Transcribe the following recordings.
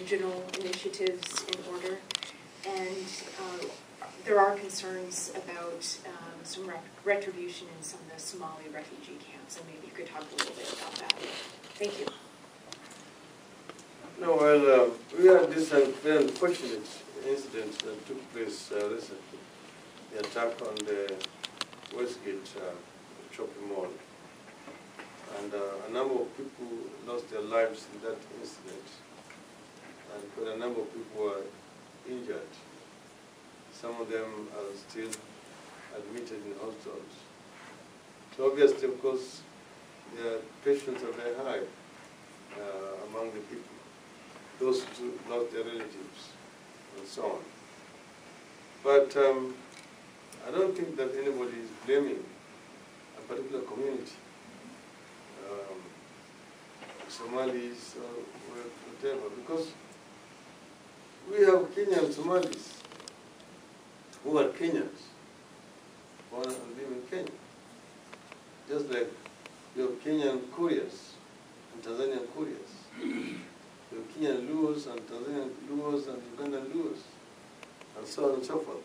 regional initiatives in order. And there are concerns about some retribution in some of the Somali refugee camps, and maybe you could talk a little bit about that. Thank you. No, well, we had this very unfortunate incident that took place recently, the attack on the Westgate shopping mall. And a number of people lost their lives in that incident, and quite a number of people were injured. Some of them are still admitted in hospitals. So obviously, of course, the patients are very high among the people, those who lost their relatives, and so on. But I don't think that anybody is blaming a particular community, Somalis or whatever, because we have Kenyan Somalis who are Kenyans, born and live in Kenya. Just like you have Kenyan Koreans and Tanzanian Koreans. You have Kenyan Luos and Tanzanian Luos and Ugandan Luos, and so on and so forth.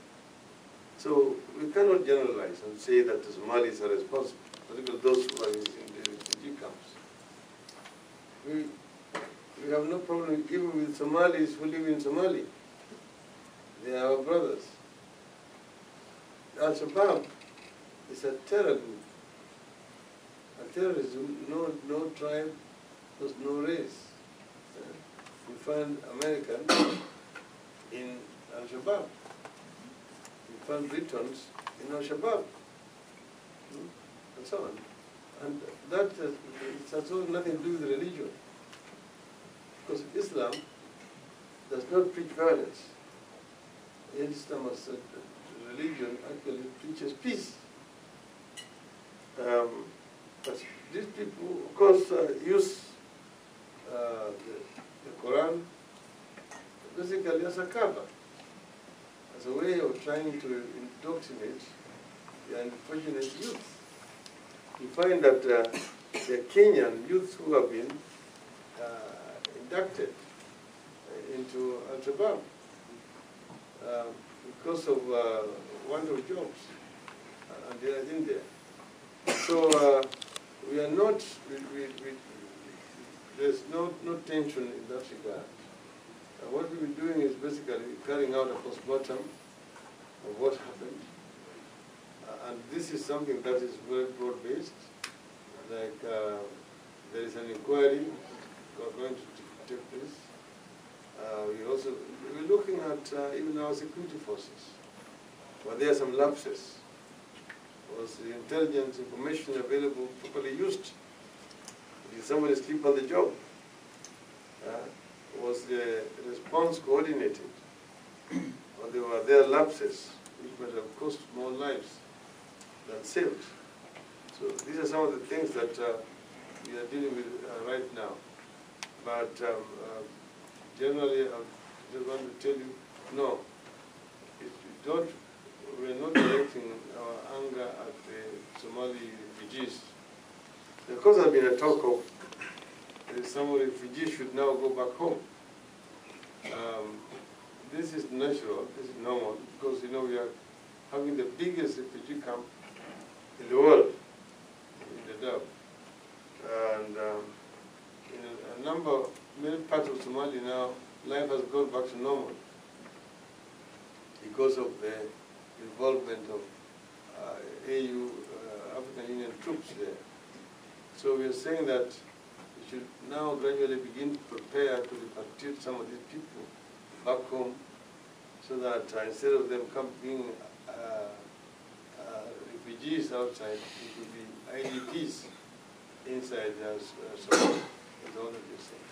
So we cannot generalize and say that the Somalis are responsible, particularly those who are in the refugee camps. We have no problem even with Somalis who live in Somalia. They are our brothers. Al-Shabaab is a terror group. A terrorism, no tribe, no race. You find Americans in Al-Shabaab. You find Britons in Al-Shabaab, and so on. And that has nothing to do with religion. Because Islam does not preach violence. Islam as a religion actually preaches peace. But these people, of course, use the Quran basically as a cover, as a way of trying to indoctrinate the unfortunate youth. You find that the Kenyan youth who have been inducted into Al-Shabaab because of want of jobs, and they are in there. So we are not, there's no tension in that regard. What we've been doing is basically carrying out a postmortem of what happened. And this is something that is very broad-based. Like there is an inquiry going to take place. We're looking at even our security forces. But there are some lapses. Was the intelligence information available properly used? Did somebody sleep on the job? Was the response coordinated? Or were there lapses which might have cost more lives than saved? So these are some of the things that we are dealing with right now. But generally, I just want to tell you, no, we're not directing our anger at the Somali refugees. Of course, there's been a talk of some refugees should now go back home. This is natural, this is normal, because we are having the biggest refugee camp in the world, in the Dab. And in many parts of Somalia now, life has gone back to normal because of the involvement of AU, African Union troops there. So we are saying that we should now gradually begin to prepare to repatriate some of these people back home, so that instead of them being refugees outside, it would be IDPs inside Somalia. That's all that we're saying.